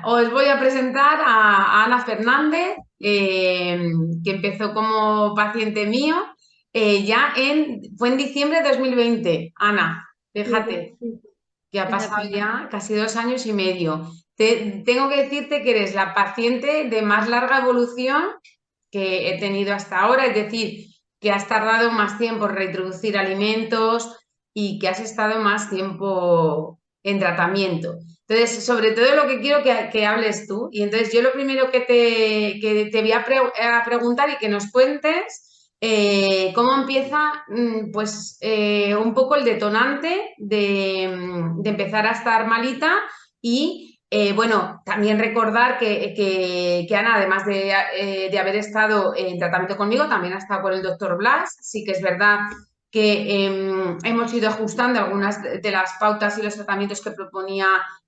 os voy a presentar a Ana Fernández, que empezó como paciente mío fue en diciembre de 2020. Ana, Sí, fíjate sí, que ha pasado fíjate. ya casi 2 años y medio. Tengo que decirte que eres la paciente de más larga evolución que he tenido hasta ahora, es decir, que has tardado más tiempo en reintroducir alimentos y que has estado más tiempo en tratamiento. Entonces, sobre todo lo que quiero que hables tú, y entonces yo lo primero que te voy a preguntar y que nos cuentes cómo empieza pues un poco el detonante de empezar a estar malita y bueno, también recordar que Ana, además de haber estado en tratamiento conmigo, también ha estado con el doctor Blas. Sí que es verdad que hemos ido ajustando algunas de las pautas y los tratamientos que proponía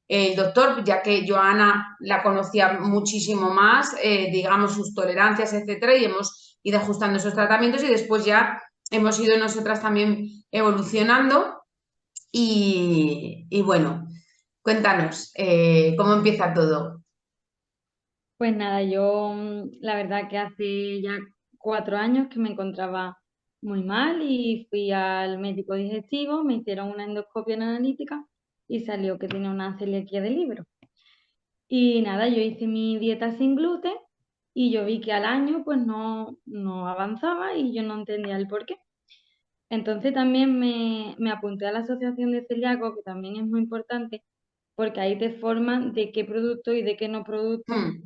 el doctor, ya que yo a Ana la conocía muchísimo más, digamos, sus tolerancias, etcétera, y hemos ido ajustando esos tratamientos y después ya hemos ido nosotras también evolucionando. Y bueno, cuéntanos, ¿cómo empieza todo? Pues nada, yo la verdad que hace ya 4 años que me encontraba muy mal y fui al médico digestivo, me hicieron una endoscopia analítica y salió que tenía una celiaquía de libro. Y nada, yo hice mi dieta sin gluten y yo vi que al año pues no avanzaba y yo no entendía el por qué. Entonces también me apunté a la Asociación de Celíacos, que también es muy importante, porque ahí te forman de qué producto y de qué no producto, Hmm.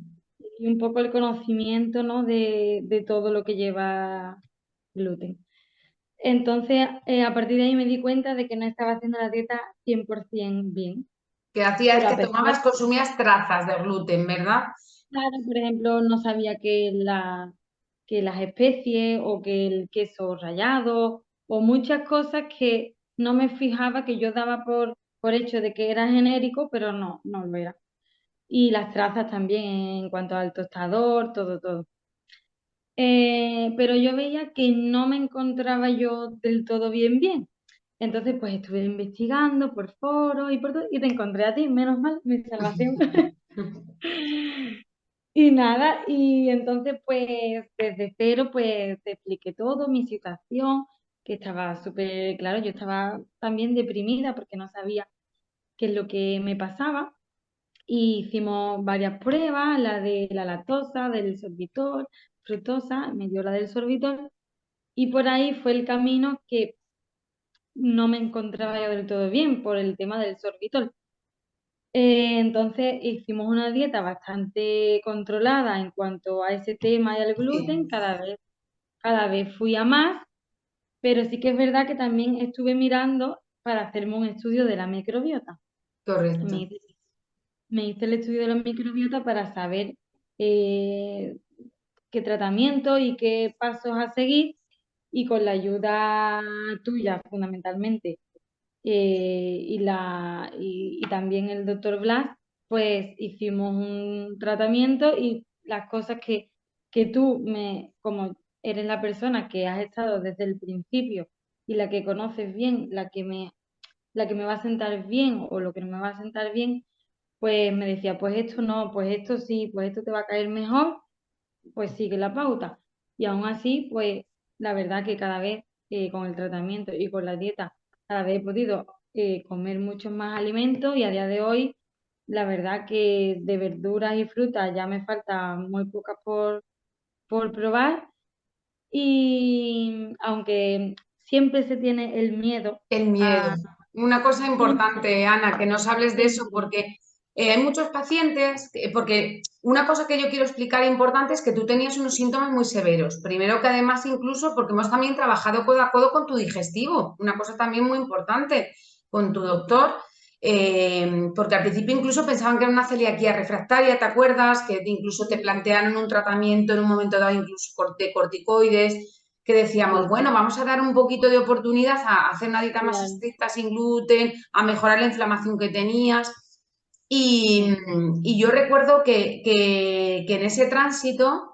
y un poco el conocimiento, ¿no? de todo lo que lleva gluten. Entonces, a partir de ahí me di cuenta de que no estaba haciendo la dieta 100% bien, Que hacías, pero a que pesar, tomabas, consumías trazas de gluten, ¿verdad? claro, por ejemplo, no sabía que las especies o que el queso rallado o muchas cosas que no me fijaba, que yo daba por hecho de que era genérico, pero no lo era. Y las trazas también en cuanto al tostador, todo. Pero yo veía que no me encontraba yo del todo bien. Entonces, pues estuve investigando por foros y por todo, y te encontré a ti, menos mal, mi salvación. Y nada, y entonces pues desde cero pues te expliqué todo, mi situación, que estaba súper claro, yo estaba también deprimida porque no sabía qué es lo que me pasaba. Y hicimos varias pruebas, la de la lactosa, del sorbitol, fructosa, me dio la del sorbitol, y por ahí fue el camino que no me encontraba yo del todo bien por el tema del sorbitol. Entonces hicimos una dieta bastante controlada en cuanto a ese tema y al gluten, Sí, cada vez fui a más, pero sí que es verdad que también estuve mirando para hacerme un estudio de la microbiota. Me correcto. hice, me hice el estudio de la microbiota para saber eh, qué tratamiento y qué pasos a seguir, y con la ayuda tuya fundamentalmente, y también el doctor Blas, pues hicimos un tratamiento, y las cosas que tú como eres la persona que has estado desde el principio y la que conoces bien, la que me va a sentar bien o lo que no me va a sentar bien, pues me decía, pues esto no, pues esto sí, pues esto te va a caer mejor, pues sigue la pauta. Y aún así, pues la verdad que cada vez con el tratamiento y con la dieta, cada vez he podido comer muchos más alimentos, y a día de hoy, la verdad que de verduras y frutas ya me falta muy pocas por probar. Y aunque siempre se tiene el miedo El miedo. a... Una cosa Sí, importante, Ana, que nos hables de el eso, miedo. porque hay muchos pacientes, porque una cosa que yo quiero explicar importante es que tú tenías unos síntomas muy severos. Primero que además incluso porque hemos también trabajado codo a codo con tu digestivo, una cosa también muy importante, con tu doctor, porque al principio incluso pensaban que era una celiaquía refractaria, ¿te acuerdas? Que incluso te plantearon un tratamiento en un momento dado, incluso de corticoides, que decíamos, Sí, bueno, vamos a dar un poquito de oportunidad a hacer una dieta más claro, estricta sin gluten, a mejorar la inflamación que tenías. Y, sí. y yo recuerdo que en ese tránsito,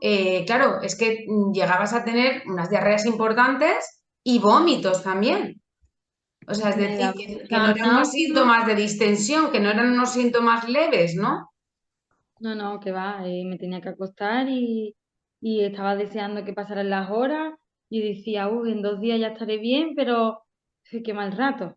claro, es que llegabas a tener unas diarreas importantes y vómitos también. O sea, es Me decir, daba que no mucha eran unos náusea. síntomas de distensión, que no eran unos síntomas leves, ¿no? No, no, que va, me tenía que acostar y estaba deseando que pasaran las horas y decía, en 2 días ya estaré bien, pero qué mal rato.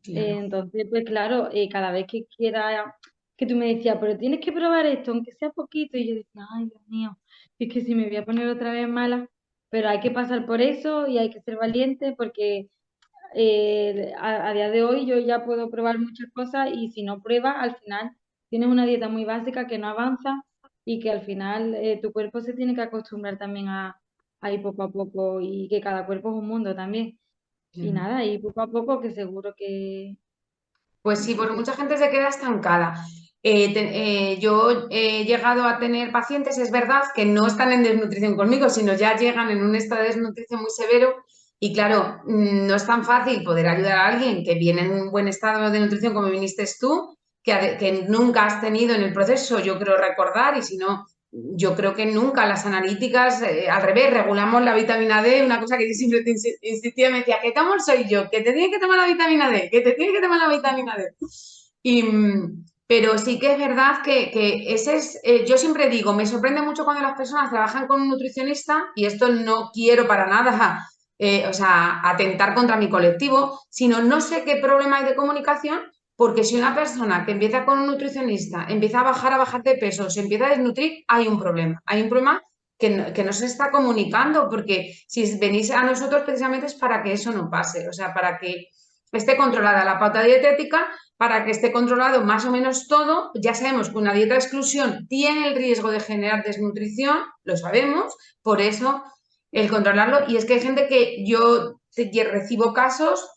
Claro. Entonces, pues claro, cada vez que quiera, que tú me decías, pero tienes que probar esto, aunque sea poquito, y yo decía, ay, Dios mío, es que si me voy a poner otra vez mala, pero hay que pasar por eso y hay que ser valiente porque a día de hoy yo ya puedo probar muchas cosas y si no pruebas, al final tienes una dieta muy básica que no avanza y que al final tu cuerpo se tiene que acostumbrar también a ir poco a poco y que cada cuerpo es un mundo también. Y Claro. nada, y poco a poco que seguro Pues sí, porque que mucha gente se queda estancada. Yo he llegado a tener pacientes, es verdad, que no están en desnutrición conmigo, sino ya llegan en un estado de desnutrición muy severo y claro, no es tan fácil poder ayudar a alguien que viene en un buen estado de nutrición como viniste tú, que nunca has tenido en el proceso, yo creo recordar, y si no, yo creo que nunca las analíticas, al revés, regulamos la vitamina D, una cosa que yo siempre te insistía, me decía, ¿qué tal soy yo? Que te tiene que tomar la vitamina D, que te tiene que tomar la vitamina D. Y, pero sí que es verdad que ese es, yo siempre digo, me sorprende mucho cuando las personas trabajan con un nutricionista, y esto no quiero para nada, o sea, atentar contra mi colectivo, sino no sé qué problema hay de comunicación, porque si una persona que empieza con un nutricionista empieza a bajar de peso, se empieza a desnutrir, hay un problema que no se está comunicando, porque si venís a nosotros precisamente es para que eso no pase, o sea, para que esté controlada la pauta dietética, para que esté controlado más o menos todo. Ya sabemos que una dieta de exclusión tiene el riesgo de generar desnutrición, lo sabemos, por eso el controlarlo. Y es que hay gente que yo recibo casos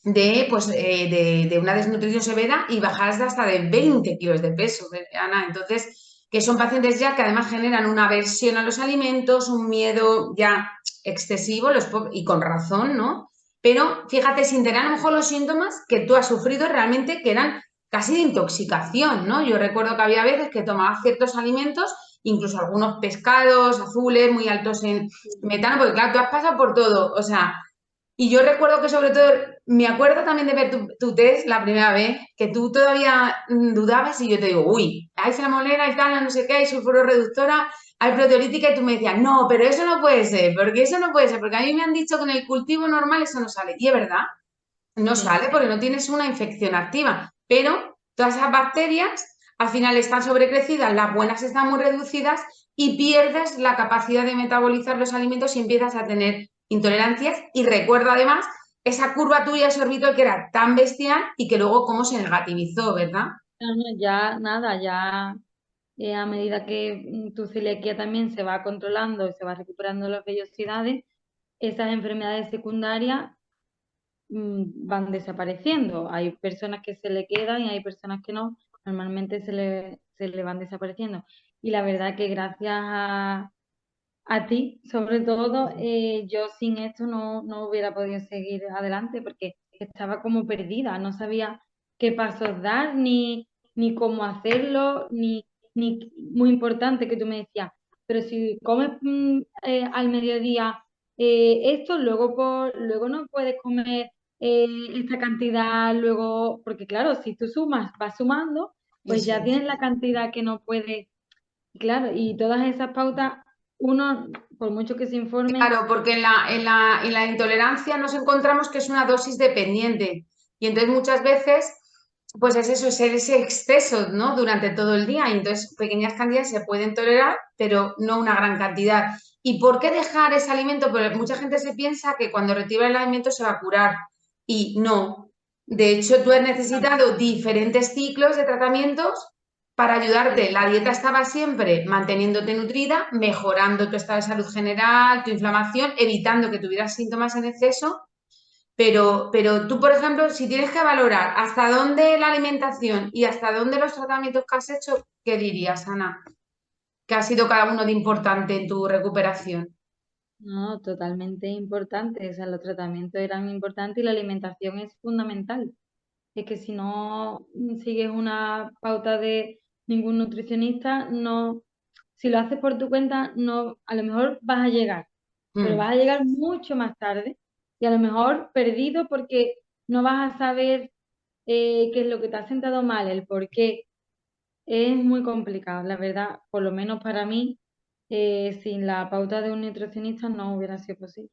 pues, de una desnutrición severa y bajadas de hasta de 20 kilos de peso, Ana. Entonces, que son pacientes ya que además generan una aversión a los alimentos, un miedo ya excesivo, y con razón, ¿no? Pero fíjate, sin tener a lo mejor los síntomas que tú has sufrido realmente, que eran casi de intoxicación, ¿no? Yo recuerdo que había veces que tomaba ciertos alimentos, incluso algunos pescados azules muy altos en metano, porque claro, tú has pasado por todo, o sea, y yo recuerdo que sobre todo, me acuerdo también de ver tu test la primera vez, que tú todavía dudabas y yo te digo, uy, hay salmonela y tal, no sé qué, hay sulfuro reductora, hay proteolítica y tú me decías, no, pero eso no puede ser, porque eso no puede ser, porque a mí me han dicho que en el cultivo normal eso no sale. Y es verdad, no sí. sale porque no tienes una infección activa, pero todas esas bacterias al final están sobrecrecidas, las buenas están muy reducidas y pierdes la capacidad de metabolizar los alimentos y empiezas a tener intolerancias. Y recuerdo además esa curva tuya de sorbitol que era tan bestial y que luego cómo se negativizó, ¿verdad? No, no, ya nada, ya a medida que tu celiaquía también se va controlando y se va recuperando las vellosidades, esas enfermedades secundarias van desapareciendo. Hay personas que se le quedan y hay personas que no. Normalmente se le van desapareciendo. Y la verdad que gracias a ti, sobre todo, yo sin esto no hubiera podido seguir adelante porque estaba como perdida, no sabía qué pasos dar, ni cómo hacerlo, ni muy importante que tú me decías, pero si comes al mediodía esto, luego no puedes comer esta cantidad, luego, porque claro, si tú sumas, vas sumando, pues Eso ya es. tienes la cantidad que no puedes. Claro, y todas esas pautas, uno, por mucho que se informe, Claro, porque en la intolerancia nos encontramos que es una dosis dependiente y entonces muchas veces, pues es eso, es ese exceso, ¿no? Durante todo el día y entonces pequeñas cantidades se pueden tolerar, pero no una gran cantidad. ¿Y por qué dejar ese alimento? Porque mucha gente se piensa que cuando retira el alimento se va a curar y no. De hecho, tú has necesitado diferentes ciclos de tratamientos para ayudarte. La dieta estaba siempre manteniéndote nutrida, mejorando tu estado de salud general, tu inflamación, evitando que tuvieras síntomas en exceso. Pero tú, por ejemplo, si tienes que valorar hasta dónde la alimentación y hasta dónde los tratamientos que has hecho, ¿qué dirías, Ana? ¿Qué ha sido cada uno de importante en tu recuperación? no, totalmente importante. O sea, los tratamientos eran importantes y la alimentación es fundamental. Es que si no sigues una pauta de ningún nutricionista, no, si lo haces por tu cuenta, no, a lo mejor vas a llegar, pero Mm, vas a llegar mucho más tarde y a lo mejor perdido porque no vas a saber qué es lo que te ha sentado mal, el por qué. Es muy complicado, la verdad, por lo menos para mí, sin la pauta de un nutricionista no hubiera sido posible.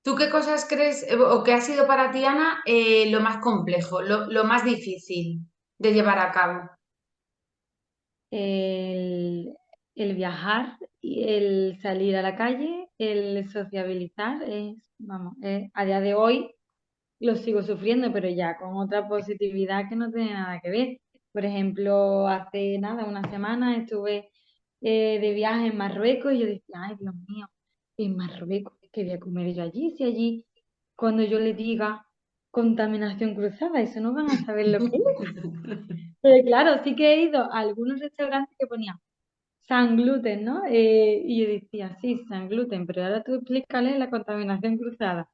¿Tú qué cosas crees o qué ha sido para ti, Ana, lo más complejo, lo más difícil de llevar a cabo? El, el viajar, y el salir a la calle, el sociabilizar, vamos, a día de hoy lo sigo sufriendo, pero ya con otra positividad que no tiene nada que ver. Por ejemplo, hace nada, una semana estuve de viaje en Marruecos y yo decía, ay, Dios mío, en Marruecos, ¿qué voy a comer yo allí? Si allí, cuando yo le diga contaminación cruzada, eso no van a saber lo que es. Pero claro, sí que he ido a algunos restaurantes que ponían San gluten, ¿no? Y yo decía, sí, San gluten, pero ahora tú explícale la contaminación cruzada.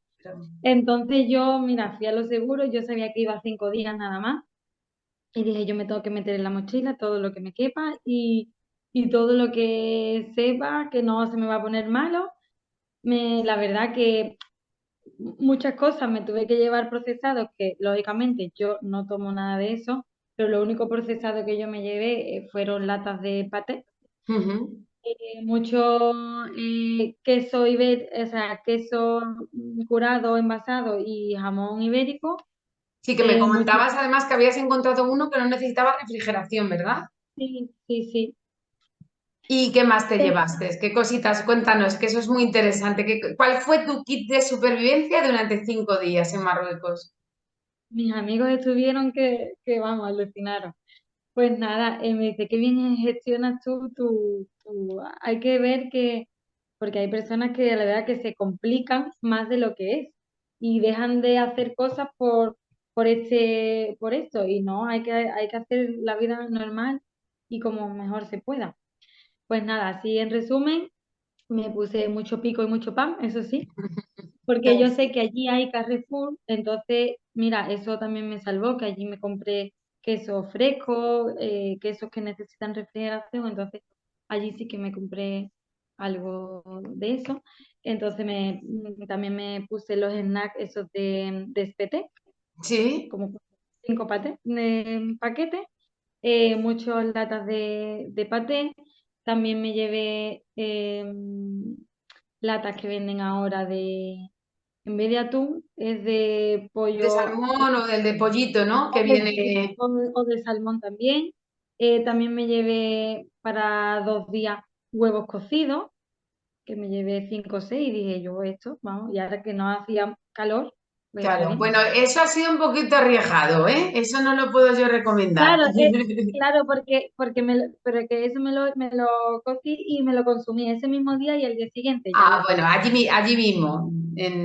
Entonces yo, mira, fui a lo seguro, yo sabía que iba 5 días nada más y dije, yo me tengo que meter en la mochila todo lo que me quepa y todo lo que sepa que no se me va a poner malo. La verdad que muchas cosas me tuve que llevar procesados, que lógicamente yo no tomo nada de eso, pero lo único procesado que yo me llevé fueron latas de paté, Ujú. mucho queso o sea, queso curado, envasado y jamón ibérico. Sí, que me Mucho, comentabas además que habías encontrado uno que no necesitaba refrigeración, ¿verdad? sí, sí, sí. ¿Y qué más te Eh, llevaste? ¿Qué cositas? Cuéntanos, que eso es muy interesante. ¿Cuál fue tu kit de supervivencia durante 5 días en Marruecos? Mis amigos estuvieron que vamos, alucinaron. Pues nada, me dice, qué bien gestionas hay que ver que, porque hay personas que la verdad que se complican más de lo que es y dejan de hacer cosas por esto, y no, hay que hacer la vida normal y como mejor se pueda. Pues nada, así en resumen, me puse mucho pico y mucho pan, eso sí, porque yo sé que allí hay Carrefour, entonces, mira, eso también me salvó, que allí me compré queso fresco, quesos que necesitan refrigeración, entonces allí sí que me compré algo de eso. Entonces también me puse los snacks esos de espeté, Sí, como 5 paquetes, muchas latas de paté. También me llevé latas que venden ahora en vez de atún, es de de pollo salmón o del de pollito, ¿no? Que viene, o de salmón también. También me llevé para 2 días huevos cocidos, que me llevé 5 o 6 y dije yo esto, vamos, y ahora que no hacía calor, pues está claro. bien. Bueno, eso ha sido un poquito arriesgado, ¿eh? Eso no lo puedo yo recomendar. Claro, claro, porque pero que eso me lo cocí y me lo consumí ese mismo día y al día siguiente ya Ah, lo bueno, tiré. allí mismo.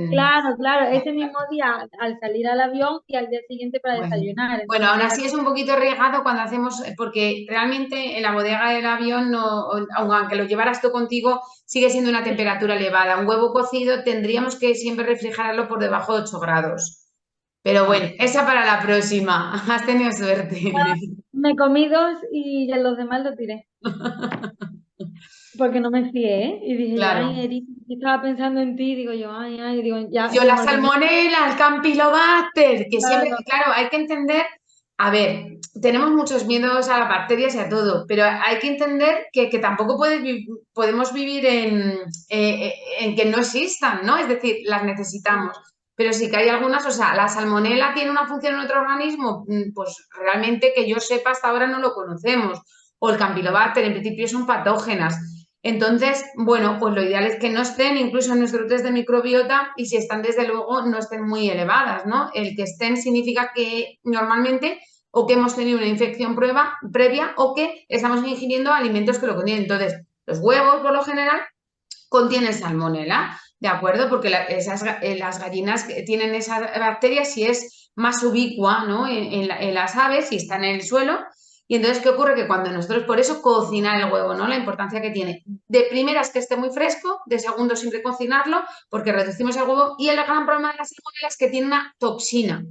Claro, claro, ese mismo día al salir al avión y al día siguiente para Bueno, desayunar. bueno, Entonces aún era así es un poquito arriesgado cuando hacemos, porque realmente en la bodega del avión, no, aunque lo llevaras tú contigo, sigue siendo una temperatura elevada. Un huevo cocido tendríamos que siempre refrigerarlo por debajo de 8 grados. Pero bueno, ah, esa para la próxima. Has tenido suerte. me comí dos y ya los demás los tiré, porque no me fié, ¿eh? Y dije yo, Claro. ay, Eri, yo estaba pensando en ti, digo yo, ay, ay, digo, ya Yo se la me olvidó. salmonela, el campylobacter, que siempre, Claro, claro, hay que entender, a ver, tenemos muchos miedos a las bacterias y a todo, pero hay que entender que tampoco podemos vivir en que no existan, ¿no? Es decir, las necesitamos. Pero sí que hay algunas, o sea, la salmonela tiene una función en otro organismo, pues realmente que yo sepa hasta ahora no lo conocemos. O el campylobacter, en principio son patógenas. Entonces, bueno, pues lo ideal es que no estén incluso en nuestro test de microbiota y si están, desde luego, no estén muy elevadas, ¿no? El que estén significa que normalmente o que hemos tenido una infección previa o que estamos ingiriendo alimentos que lo contienen. Entonces, los huevos, por lo general, contienen salmonela, ¿de acuerdo? Porque las gallinas que tienen esa bacteria si es más ubicua, ¿no? En las aves, si están en el suelo. Y entonces, ¿qué ocurre? Que cuando nosotros, por eso cocinar el huevo, ¿no? La importancia que tiene. De primeras que esté muy fresco, de segundo siempre cocinarlo, porque reducimos el huevo. Y el gran problema de las salmonela es que tiene una toxina.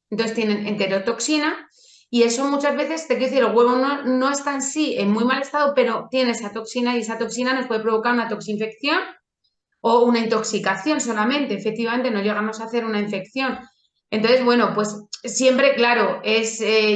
Entonces tienen enterotoxina y eso muchas veces, te quiero decir, el huevo no está en sí en muy mal estado, pero tiene esa toxina y esa toxina nos puede provocar una toxinfección o una intoxicación solamente. Efectivamente, no llegamos a hacer una infección. Entonces, bueno, pues siempre, claro,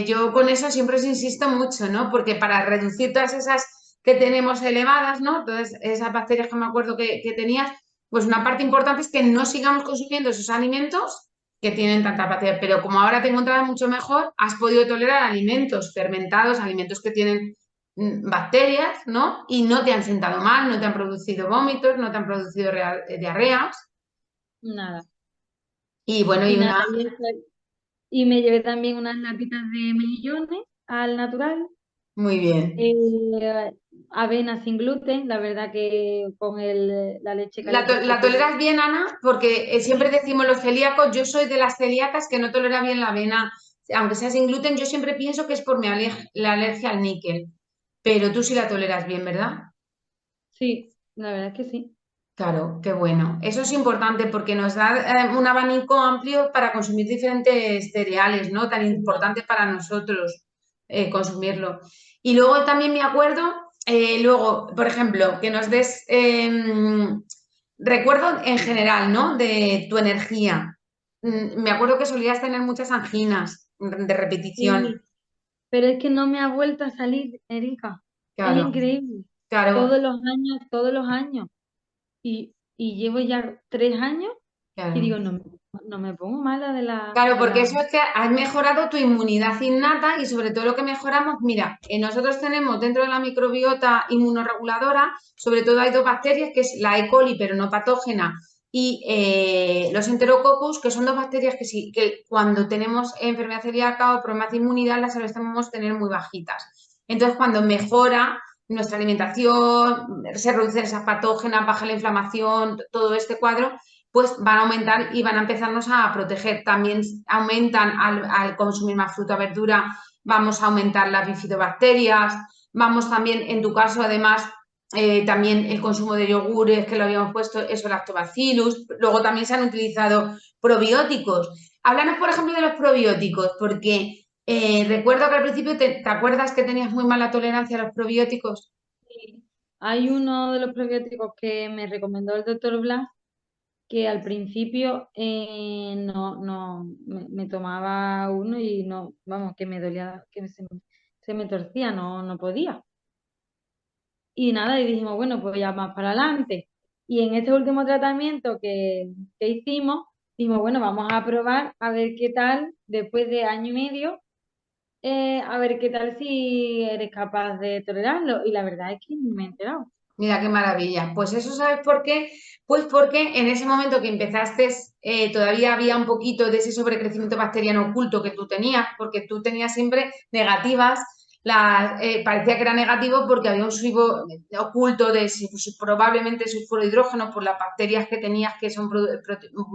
yo con eso siempre os insisto mucho, ¿no? Porque para reducir todas esas que tenemos elevadas, ¿no? Todas esas bacterias que me acuerdo que tenías, pues una parte importante es que no sigamos consumiendo esos alimentos que tienen tanta bacterias. Pero como ahora te encontrabas mucho mejor, has podido tolerar alimentos fermentados, alimentos que tienen bacterias, ¿no? Y no te han sentado mal, no te han producido vómitos, no te han producido diarreas. Nada. Y bueno, Y y nada, una... y me llevé también unas lapitas de mejillones al natural, Muy bien. eh, avena sin gluten, la verdad que con la leche caliente que te La queda. toleras bien, Ana? Porque siempre Sí, decimos los celíacos, yo soy de las celíacas que no tolera bien la avena, aunque sea sin gluten, yo siempre pienso que es por la alergia al níquel, pero tú sí la toleras bien, ¿verdad? sí, la verdad es que sí. Claro, qué bueno. Eso es importante porque nos da un abanico amplio para consumir diferentes cereales, ¿no? Tan importante para nosotros consumirlo. Y luego también me acuerdo, luego, por ejemplo, que nos des recuerdo en general, ¿no? De tu energía. Me acuerdo que solías tener muchas anginas de repetición. Sí, pero es que no me ha vuelto a salir, Erika. Es Claro, increíble. claro, Todos los años. Y llevo ya 3 años y claro. digo, no, no me pongo mala Claro, de porque la... eso es que has mejorado tu inmunidad innata y sobre todo lo que mejoramos, mira, nosotros tenemos dentro de la microbiota inmunorreguladora, sobre todo hay dos bacterias, que es la E. coli, pero no patógena, y los Enterococcus, que son dos bacterias que sí, que cuando tenemos enfermedad celíaca o problemas de inmunidad las solemos tener muy bajitas. Entonces, cuando mejora nuestra alimentación, se reducen esas patógenas, baja la inflamación, todo este cuadro, pues van a aumentar y van a empezarnos a proteger. También aumentan al consumir más fruta, verdura, vamos a aumentar las bifidobacterias, vamos también, en tu caso, además, también el consumo de yogures, que lo habíamos puesto, eso, lactobacillus. Luego también se han utilizado probióticos. Háblanos, por ejemplo, de los probióticos, porque recuerdo que al principio te acuerdas que tenías muy mala tolerancia a los probióticos. Hay uno de los probióticos que me recomendó el doctor Blas, que al principio no me tomaba uno y no, vamos, que me dolía, se me torcía, no podía. Y nada, y dijimos, bueno, pues ya más para adelante. Y en este último tratamiento que hicimos, dijimos, bueno, vamos a probar a ver qué tal, después de año y medio, a ver qué tal si eres capaz de tolerarlo. Y la verdad es que ni me he enterado. Mira qué maravilla. Pues eso, ¿sabes por qué? Pues porque en ese momento que empezaste, todavía había un poquito de ese sobrecrecimiento bacteriano oculto que tú tenías, porque tú tenías siempre negativas, parecía que era negativo porque había un SIBO oculto de probablemente sulfuro de hidrógeno por las bacterias que tenías, que son,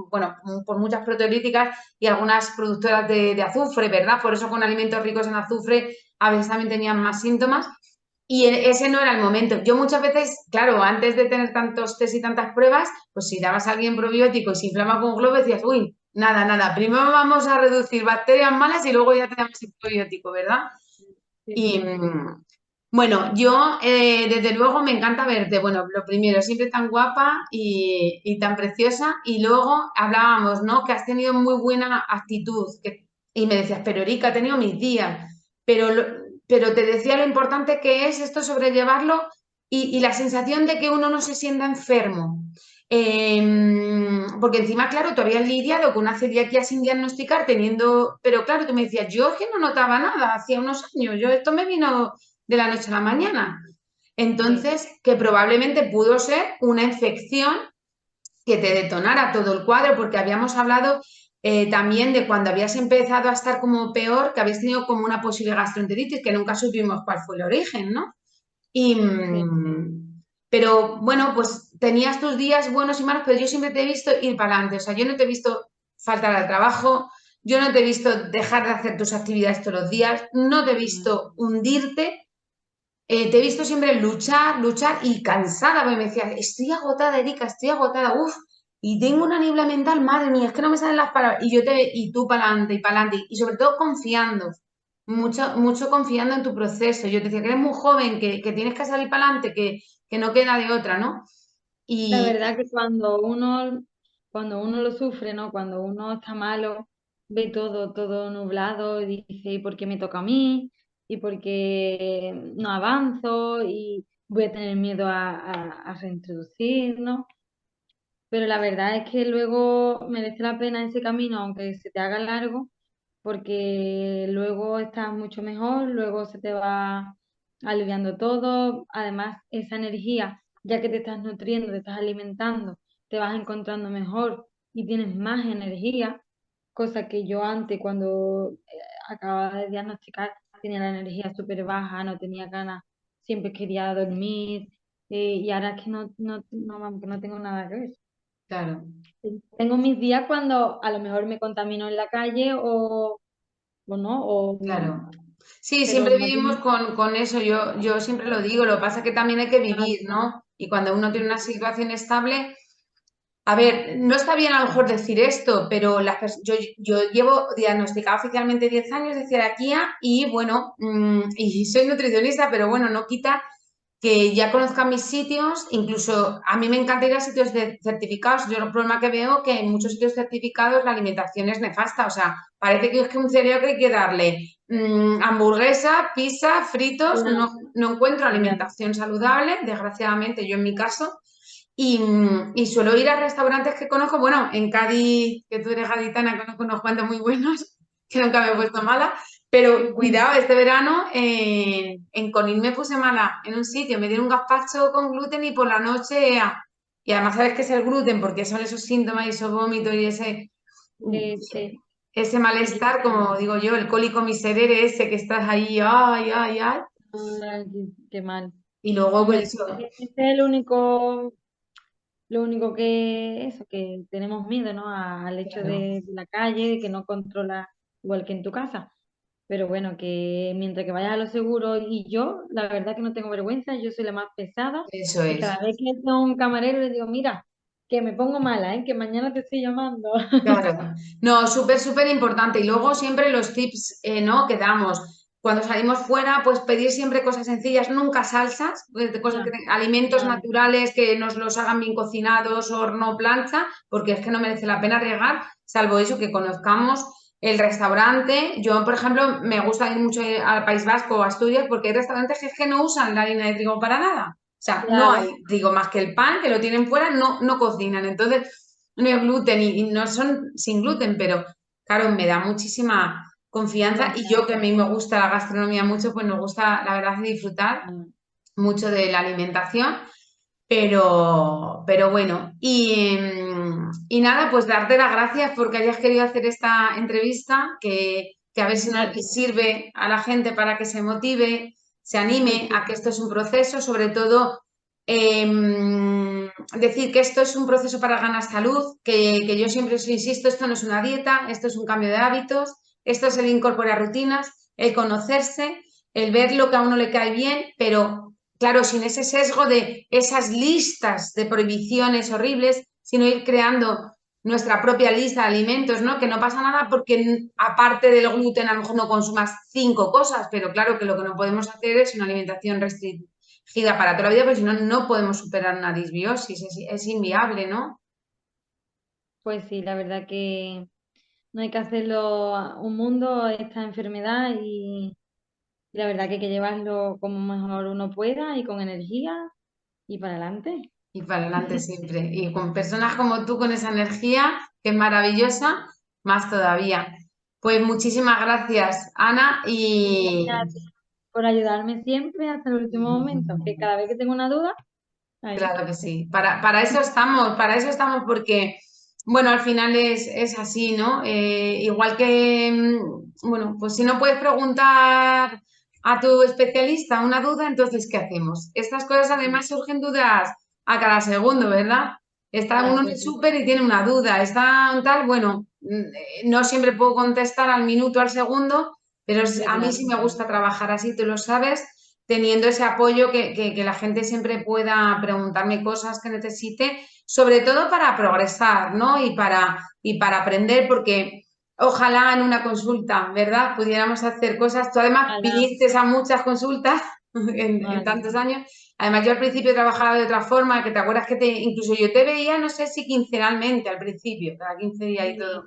bueno, por muchas proteolíticas y algunas productoras de azufre, ¿verdad? Por eso con alimentos ricos en azufre a veces también tenían más síntomas. Y ese no era el momento. Yo muchas veces, claro, antes de tener tantos test y tantas pruebas, pues si dabas a alguien probiótico y se inflama con globo, decías, uy, nada, nada, primero vamos a reducir bacterias malas y luego ya te damos el probiótico, ¿verdad? Sí, Y sí. bueno, yo desde luego me encanta verte. Bueno, lo primero, siempre tan guapa y tan preciosa. Y luego hablábamos, ¿no? Que has tenido muy buena actitud. Y me decías, pero Erika, he tenido mis días. Pero, pero te decía lo importante que es esto sobrellevarlo y la sensación de que uno no se sienta enfermo. Porque encima, claro, tú habías lidiado con una celiaquía sin diagnosticar, teniendo, pero claro, tú me decías, yo es que no notaba nada hacía unos años, yo esto me vino de la noche a la mañana. Sí. Entonces, que probablemente pudo ser una infección que te detonara todo el cuadro, porque habíamos hablado también de cuando habías empezado a estar como peor, que habías tenido como una posible gastroenteritis, que nunca supimos cuál fue el origen, ¿no? Y, Sí. pero bueno, pues tenías tus días buenos y malos, pero yo siempre te he visto ir para adelante. O sea, yo no te he visto faltar al trabajo, yo no te he visto dejar de hacer tus actividades todos los días, no te he visto hundirte, te he visto siempre luchar, luchar y cansada, porque me decías, estoy agotada, Erika, estoy agotada, uff, y tengo una niebla mental, madre mía, es que no me salen las palabras. Y tú para adelante, y sobre todo confiando, mucho, mucho confiando en tu proceso. Yo te decía que eres muy joven, que tienes que salir para adelante, que no queda de otra, ¿no? La Y verdad que cuando uno lo sufre, ¿no? Cuando uno está malo, ve todo, todo nublado y dice, ¿y por qué me toca a mí? ¿Y por qué no avanzo? Y voy a tener miedo a reintroducir, ¿no? Pero la verdad es que luego merece la pena ese camino, aunque se te haga largo, porque luego estás mucho mejor, luego se te va aliviando todo. Además, esa energía, ya que te estás nutriendo, te estás alimentando, te vas encontrando mejor y tienes más energía, cosa que yo antes, cuando acababa de diagnosticar, tenía la energía súper baja, no tenía ganas, siempre quería dormir, y ahora es que vamos, que no tengo nada que ver. Claro. Tengo mis días cuando a lo mejor me contamino en la calle o no, Claro. Sí, pero siempre no vivimos tiene con eso, yo siempre lo digo, lo que pasa es que también hay que vivir, nada. ¿no? Y cuando uno tiene una situación estable, a ver, no está bien a lo mejor decir esto, pero yo llevo diagnosticada oficialmente 10 años de celiaquía y bueno, y soy nutricionista, pero bueno, no quita que ya conozcan mis sitios, incluso a mí me encanta ir a sitios certificados. Yo el problema que veo que en muchos sitios certificados la alimentación es nefasta, o sea, parece que es que un cereal que hay que darle hamburguesa, pizza, fritos, Ya, no encuentro ya. alimentación saludable, desgraciadamente yo en mi caso, y suelo ir a restaurantes que conozco, bueno, en Cádiz, que tú eres gaditana, conozco unos cuantos muy buenos, que nunca me he puesto mala, pero cuidado, este verano en Conil me puse mala en un sitio, me dieron un gazpacho con gluten y por la noche, y además sabes qué es el gluten, porque son esos síntomas y esos vómitos y Sí, ese sí, malestar, como digo yo, el cólico miserere ese que estás ahí, ay, ay, ay, ay, qué mal. y luego Hombre, pues eso, ese es lo único que eso, que tenemos miedo, ¿no? Al hecho claro, de la calle, de que no controla igual que en tu casa. Pero bueno, que mientras que vayas a lo seguro y yo, la verdad que no tengo vergüenza, yo soy la más pesada eso y cada es. vez que tengo un camarero le digo, mira, que me pongo mala, ¿eh? Que mañana te estoy llamando. Claro, no, súper, súper importante. Y luego siempre los tips, ¿no? Que damos. Cuando salimos fuera, pues pedir siempre cosas sencillas, nunca salsas, Ya, alimentos vale, naturales que nos los hagan bien cocinados, horno, plancha, porque es que no merece la pena arriesgar, salvo eso, que conozcamos el restaurante. Yo, por ejemplo, me gusta ir mucho al País Vasco o a Asturias porque hay restaurantes que es que no usan la harina de trigo para nada. O sea, no claro. hay trigo más que el pan, que lo tienen fuera, no cocinan. Entonces, no hay gluten y no son sin gluten, pero claro, me da muchísima confianza y yo que a Confianza. mí me gusta la gastronomía mucho, pues me gusta la verdad disfrutar Mm. mucho de la alimentación, pero bueno, y nada, pues darte las gracias porque hayas querido hacer esta entrevista, que a ver si nos Ya te- sirve a la gente para que se motive, se Pues anime sí, a que esto es un proceso, sobre todo decir que esto es un proceso para ganar salud, que yo siempre os insisto, esto no es una dieta, esto es un cambio de hábitos, esto es el incorporar rutinas, el conocerse, el ver lo que a uno le cae bien, pero claro, sin ese sesgo de esas listas de prohibiciones horribles, sino ir creando nuestra propia lista de alimentos, ¿no? Que no pasa nada porque aparte del gluten a lo mejor no consumas 5 cosas, pero claro que lo que no podemos hacer es una alimentación restringida para toda la vida, porque si no, no podemos superar una disbiosis, es inviable, ¿no? pues sí, la verdad que no hay que hacerlo a un mundo, esta enfermedad, y la verdad que hay que llevarlo como mejor uno pueda y con energía y para adelante. Y para adelante siempre. Y con personas como tú, con esa energía, que es maravillosa, más todavía. Pues muchísimas gracias, Ana, y Gracias por ayudarme siempre hasta el último momento, que cada vez que tengo una duda, ahí. claro que sí. Para eso estamos porque, bueno, al final es así, ¿no? Igual que, bueno, pues si no puedes preguntar a tu especialista una duda, entonces, ¿qué hacemos? Estas cosas Sí. además surgen dudas a cada segundo, ¿verdad? Está Ya, uno en el pues sí, súper y tiene una duda, está un tal, bueno, no siempre puedo contestar al minuto, al segundo, pero hombre, a mí sí claro. me gusta trabajar así, tú lo sabes, teniendo ese apoyo que la gente siempre pueda preguntarme cosas que necesite, sobre todo para progresar, ¿no? Y para aprender, porque ojalá en una consulta, ¿verdad? Pudiéramos hacer cosas. Tú además Ojalá, viniste a muchas consultas en vale. tantos años. Además, yo al principio trabajaba de otra forma, que te acuerdas incluso yo te veía, no sé si quincenalmente al principio, cada 15 días y Sí, todo.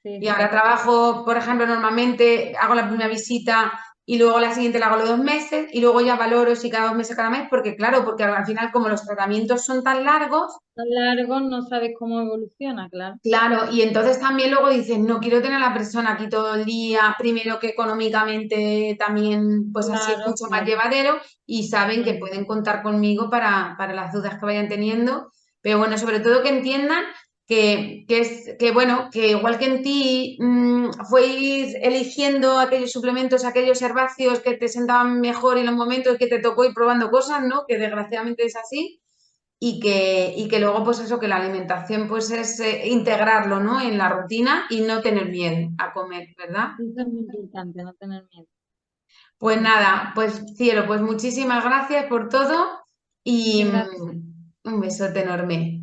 sí, sí, Y ahora sí. trabajo, por ejemplo, normalmente hago la primera visita y luego la siguiente la hago los 2 meses y luego ya valoro si cada 2 meses, cada mes, porque claro, porque al final como los tratamientos son tan largos, Tan largo, no sabes cómo evoluciona, claro. claro, y entonces también luego dices, no quiero tener a la persona aquí todo el día, primero que económicamente también, pues así es Claro, mucho más claro. llevadero y saben que Mm, pueden contar conmigo para las dudas que vayan teniendo, pero bueno, sobre todo que entiendan que bueno, que igual que en ti fuis eligiendo aquellos suplementos, aquellos herbáceos que te sentaban mejor en los momentos que te tocó ir probando cosas, ¿no? Que desgraciadamente es así y que luego, pues eso, que la alimentación pues es integrarlo, ¿no? En la rutina y no tener miedo a comer, ¿verdad? eso es muy importante, no tener miedo. Pues Mm, nada, pues Cielo, pues muchísimas gracias por todo y gracias. un besote enorme.